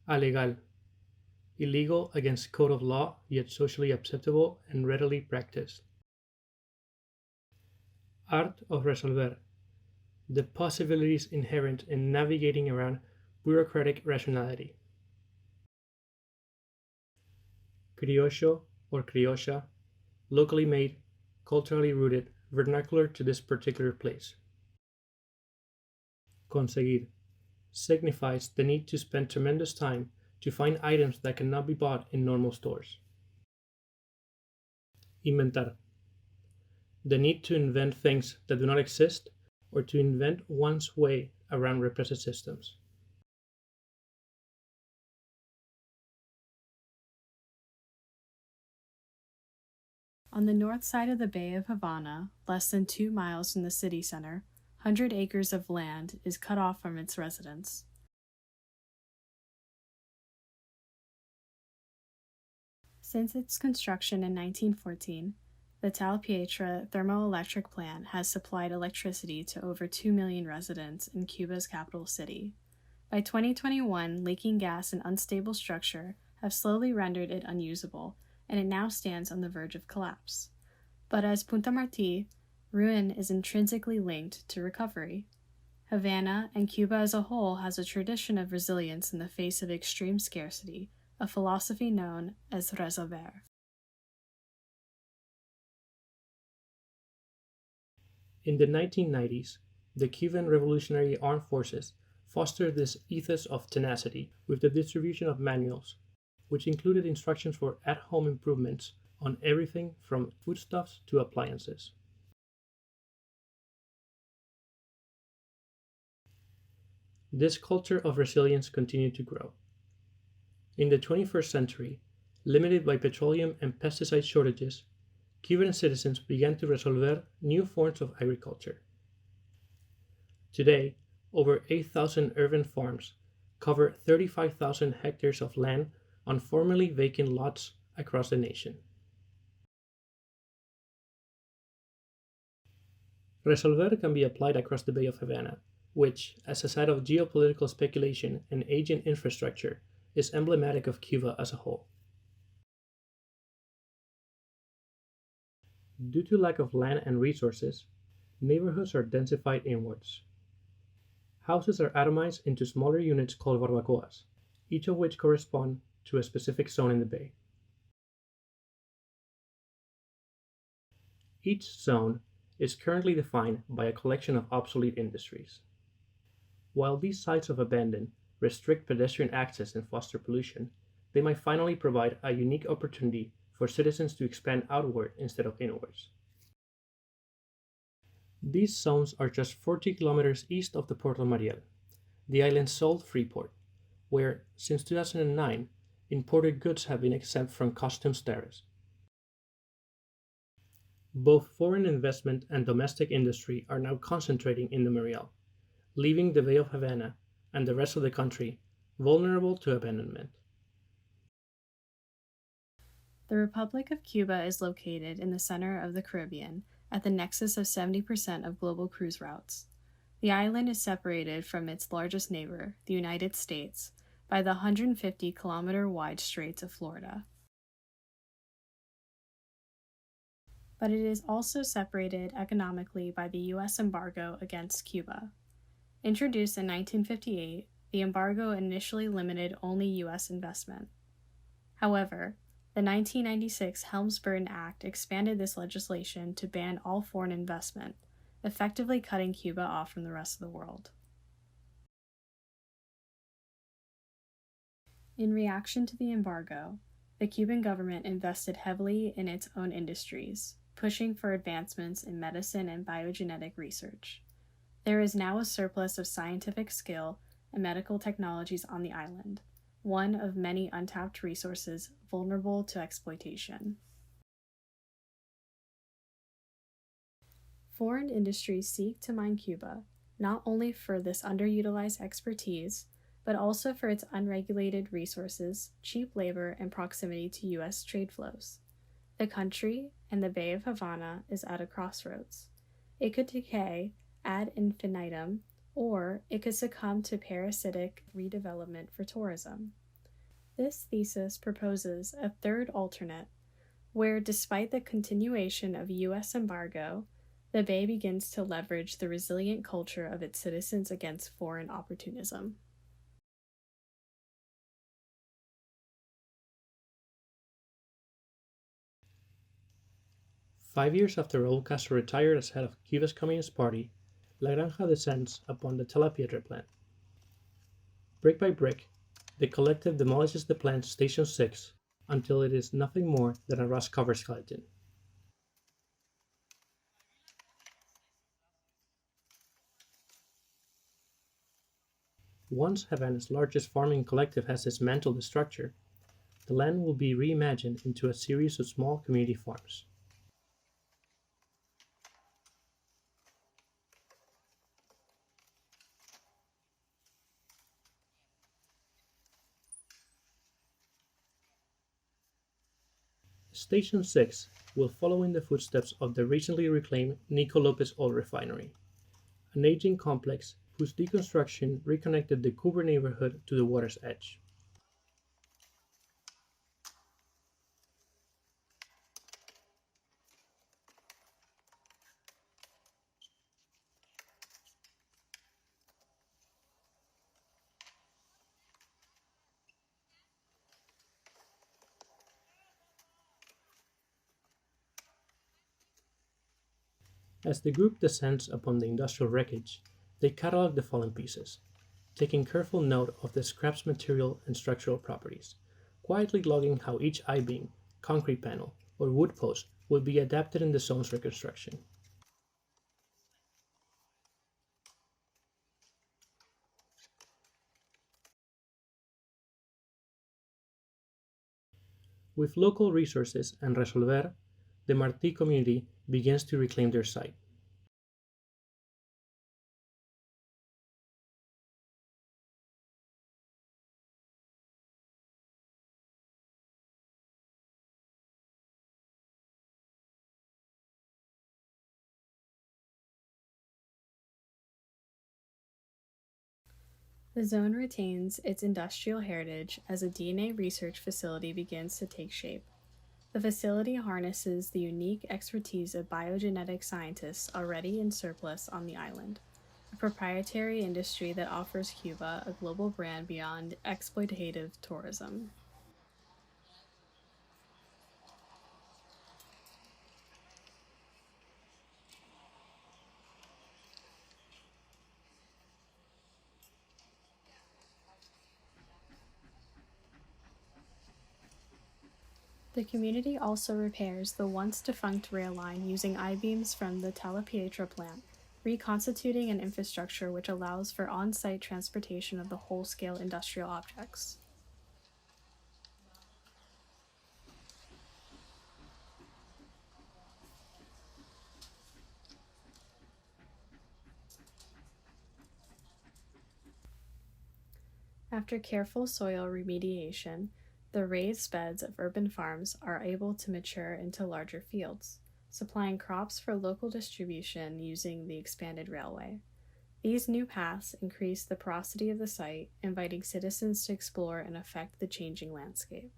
Alegal, illegal against code of law, yet socially acceptable and readily practiced. Art of resolver, the possibilities inherent in navigating around bureaucratic rationality. Criollo or criolla, locally made, culturally rooted, vernacular to this particular place. Conseguir signifies the need to spend tremendous time to find items that cannot be bought in normal stores. Inventar, the need to invent things that do not exist or to invent one's way around repressive systems. On the north side of the Bay of Havana, less than 2 miles from the city center, 100 acres of land is cut off from its residents. Since its construction in 1914, the Tal Pietra thermoelectric plant has supplied electricity to over 2 million residents in Cuba's capital city. By 2021, leaking gas and unstable structure have slowly rendered it unusable, and it now stands on the verge of collapse. But as Punta Martí, ruin is intrinsically linked to recovery. Havana and Cuba as a whole has a tradition of resilience in the face of extreme scarcity, a philosophy known as resolver. In the 1990s, the Cuban Revolutionary Armed Forces fostered this ethos of tenacity with the distribution of manuals, which included instructions for at-home improvements on everything from foodstuffs to appliances. This culture of resilience continued to grow. In the 21st century, limited by petroleum and pesticide shortages, Cuban citizens began to resolver new forms of agriculture. Today, over 8,000 urban farms cover 35,000 hectares of land on formerly vacant lots across the nation. Resolver can be applied across the Bay of Havana, which, as a site of geopolitical speculation and aging infrastructure, is emblematic of Cuba as a whole. Due to lack of land and resources, neighborhoods are densified inwards. Houses are atomized into smaller units called barbacoas, each of which correspond to a specific zone in the bay. Each zone is currently defined by a collection of obsolete industries. While these sites of abandon restrict pedestrian access and foster pollution, they might finally provide a unique opportunity for citizens to expand outward instead of inwards. These zones are just 40 kilometers east of the port of Mariel, the island's sole free port, where, since 2009, imported goods have been exempt from customs tariffs. Both foreign investment and domestic industry are now concentrating in the Mariel, leaving the Bay of Havana and the rest of the country vulnerable to abandonment. The Republic of Cuba is located in the center of the Caribbean, at the nexus of 70% of global cruise routes. The island is separated from its largest neighbor, the United States, by the 150-kilometer-wide Straits of Florida. But it is also separated economically by the U.S. embargo against Cuba. Introduced in 1958, the embargo initially limited only U.S. investment. However, the 1996 Helms-Burton Act expanded this legislation to ban all foreign investment, effectively cutting Cuba off from the rest of the world. In reaction to the embargo, the Cuban government invested heavily in its own industries, pushing for advancements in medicine and biogenetic research. There is now a surplus of scientific skill and medical technologies on the island, one of many untapped resources vulnerable to exploitation. Foreign industries seek to mine Cuba, not only for this underutilized expertise, but also for its unregulated resources, cheap labor, and proximity to U.S. trade flows. The country, and the Bay of Havana, is at a crossroads. It could decay ad infinitum, or it could succumb to parasitic redevelopment for tourism. This thesis proposes a third alternate, where despite the continuation of U.S. embargo, the Bay begins to leverage the resilient culture of its citizens against foreign opportunism. Five years after Raul Castro retired as head of Cuba's Communist Party, La Granja descends upon the Telapietra plant. Brick by brick, the collective demolishes the plant's Station 6 until it is nothing more than a rust-covered skeleton. Once Havana's largest farming collective has dismantled the structure, the land will be reimagined into a series of small community farms. Station 6 will follow in the footsteps of the recently reclaimed Nico Lopez oil refinery, an aging complex whose deconstruction reconnected the Cuba neighborhood to the water's edge. As the group descends upon the industrial wreckage, they catalog the fallen pieces, taking careful note of the scrap's material and structural properties, quietly logging how each I-beam, concrete panel, or wood post will be adapted in the zone's reconstruction. With local resources and Resolver, the Martí community begins to reclaim their site. The zone retains its industrial heritage as a DNA research facility begins to take shape. The facility harnesses the unique expertise of biogenetic scientists already in surplus on the island, a proprietary industry that offers Cuba a global brand beyond exploitative tourism. The community also repairs the once defunct rail line using I-beams from the Talapietra plant, reconstituting an infrastructure which allows for on-site transportation of the whole-scale industrial objects. After careful soil remediation, the raised beds of urban farms are able to mature into larger fields, supplying crops for local distribution using the expanded railway. These new paths increase the porosity of the site, inviting citizens to explore and affect the changing landscape.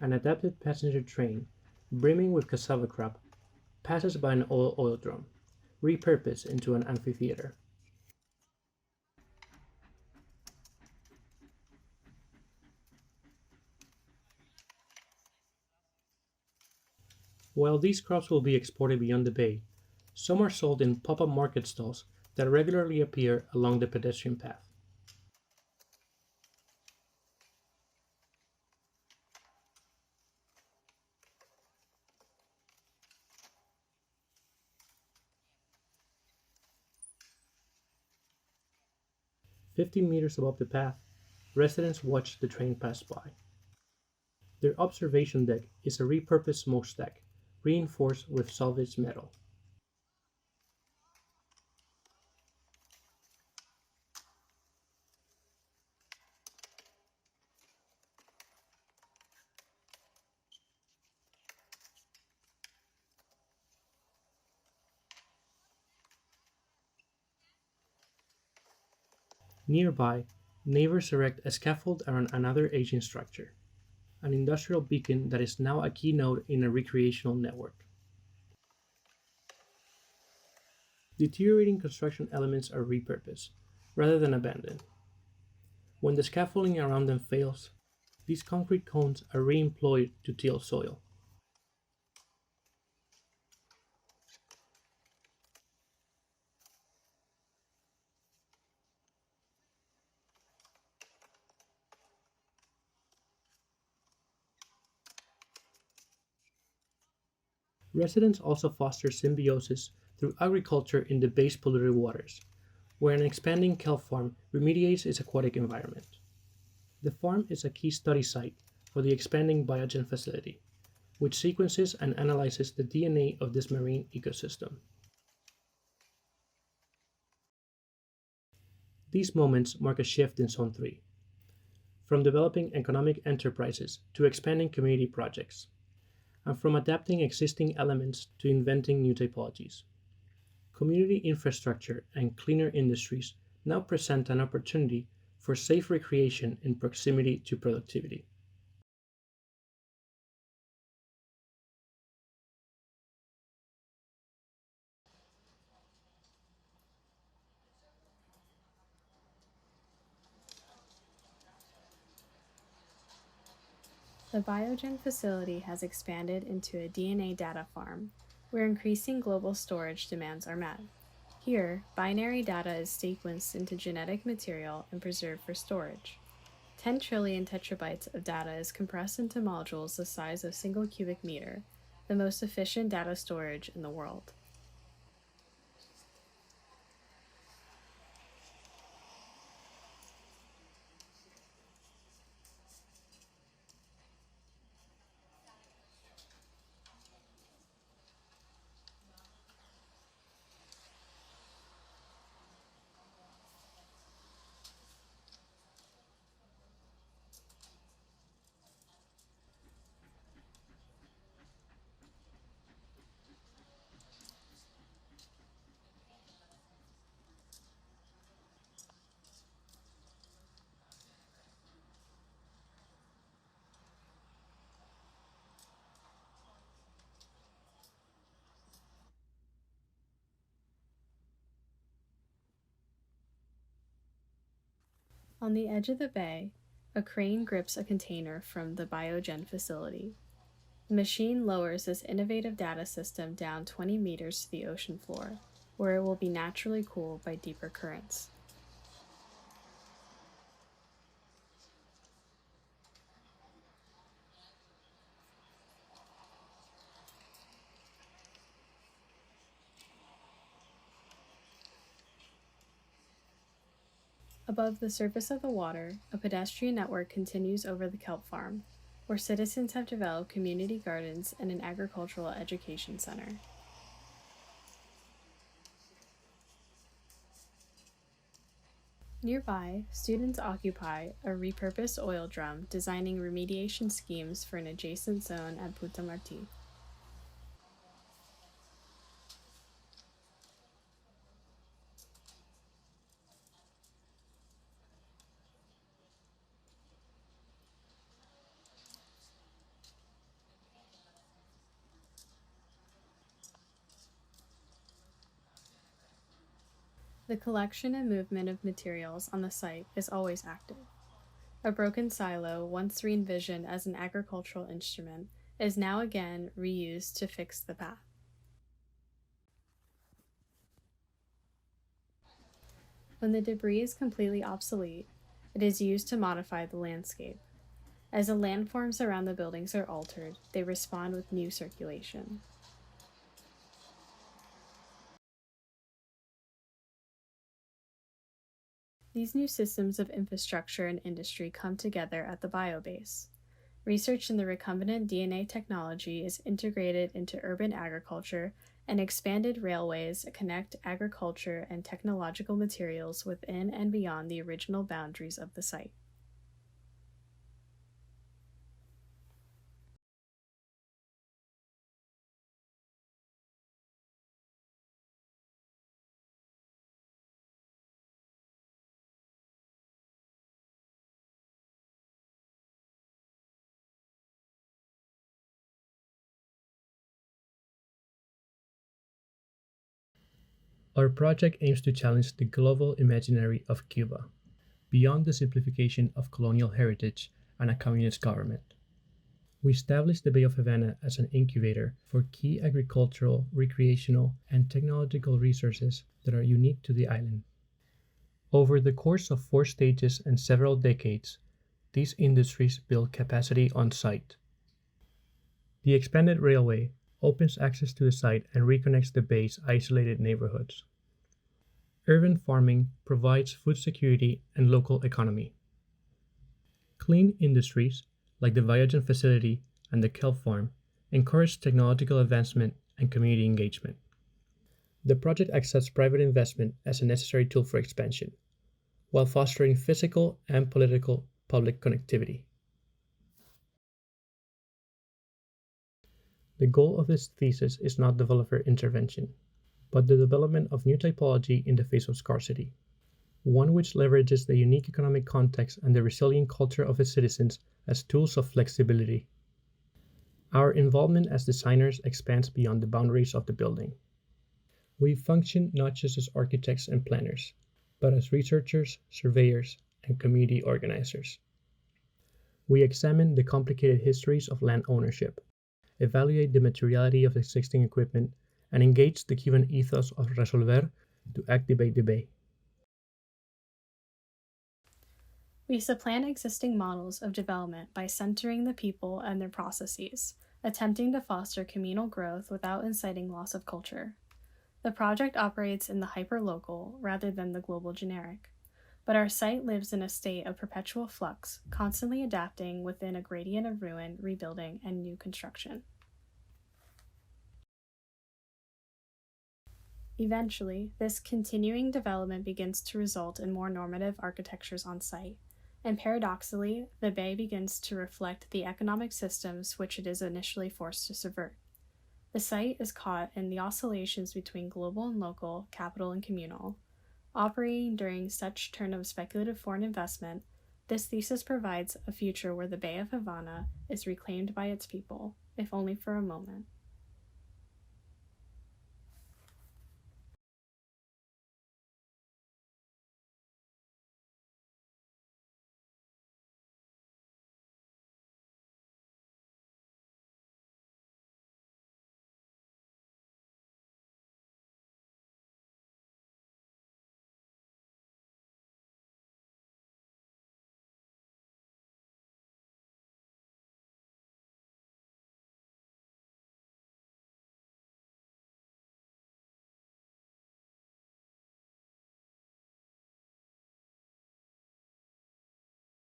An adapted passenger train, brimming with cassava crop, passes by an oil drum, repurposed into an amphitheater. While these crops will be exported beyond the bay, some are sold in pop-up market stalls that regularly appear along the pedestrian path. "50 meters above the path, residents watch the train pass by. Their observation deck is a repurposed smokestack, reinforced with salvaged metal. Nearby, neighbors erect a scaffold around another aging structure, an industrial beacon that is now a key node in a recreational network. Deteriorating construction elements are repurposed, rather than abandoned. When the scaffolding around them fails, these concrete cones are reemployed to till soil. Residents also foster symbiosis through agriculture in the base polluted waters, where an expanding kelp farm remediates its aquatic environment. The farm is a key study site for the expanding Biogen facility, which sequences and analyzes the DNA of this marine ecosystem. These moments mark a shift in Zone 3, from developing economic enterprises to expanding community projects, and from adapting existing elements to inventing new typologies. Community infrastructure and cleaner industries now present an opportunity for safe recreation in proximity to productivity. The Biogen facility has expanded into a DNA data farm, where increasing global storage demands are met. Here, binary data is sequenced into genetic material and preserved for storage. 10 trillion tetrabytes of data is compressed into modules the size of single cubic meter, the most efficient data storage in the world. On the edge of the bay, a crane grips a container from the Biogen facility. The machine lowers this innovative data system down 20 meters to the ocean floor, where it will be naturally cooled by deeper currents. Above the surface of the water, a pedestrian network continues over the kelp farm, where citizens have developed community gardens and an agricultural education center. Nearby, students occupy a repurposed oil drum, designing remediation schemes for an adjacent zone at Punta Marti. The collection and movement of materials on the site is always active. A broken silo, once re envisioned as an agricultural instrument, is now again reused to fix the path. When the debris is completely obsolete, it is used to modify the landscape. As the landforms around the buildings are altered, they respond with new circulation. These new systems of infrastructure and industry come together at the biobase. Research in the recombinant DNA technology is integrated into urban agriculture, and expanded railways connect agriculture and technological materials within and beyond the original boundaries of the site. Our project aims to challenge the global imaginary of Cuba, beyond the simplification of colonial heritage and a communist government. We established the Bay of Havana as an incubator for key agricultural, recreational, and technological resources that are unique to the island. Over the course of 4 stages and several decades, these industries build capacity on site. The expanded railway opens access to the site and reconnects the bay's isolated neighborhoods. Urban farming provides food security and local economy. Clean industries, like the Viagen facility and the kelp farm, encourage technological advancement and community engagement. The project accepts private investment as a necessary tool for expansion, while fostering physical and political public connectivity. The goal of this thesis is not developer intervention, but the development of new typology in the face of scarcity, one which leverages the unique economic context and the resilient culture of its citizens as tools of flexibility. Our involvement as designers expands beyond the boundaries of the building. We function not just as architects and planners, but as researchers, surveyors, and community organizers. We examine the complicated histories of land ownership, evaluate the materiality of existing equipment, and engage the Cuban ethos of resolver to activate the bay. We supplant existing models of development by centering the people and their processes, attempting to foster communal growth without inciting loss of culture. The project operates in the hyperlocal rather than the global generic, but our site lives in a state of perpetual flux, constantly adapting within a gradient of ruin, rebuilding, and new construction. Eventually, this continuing development begins to result in more normative architectures on site, and paradoxically, the bay begins to reflect the economic systems which it is initially forced to subvert. The site is caught in the oscillations between global and local, capital and communal. Operating during such turn of speculative foreign investment, this thesis provides a future where the Bay of Havana is reclaimed by its people, if only for a moment.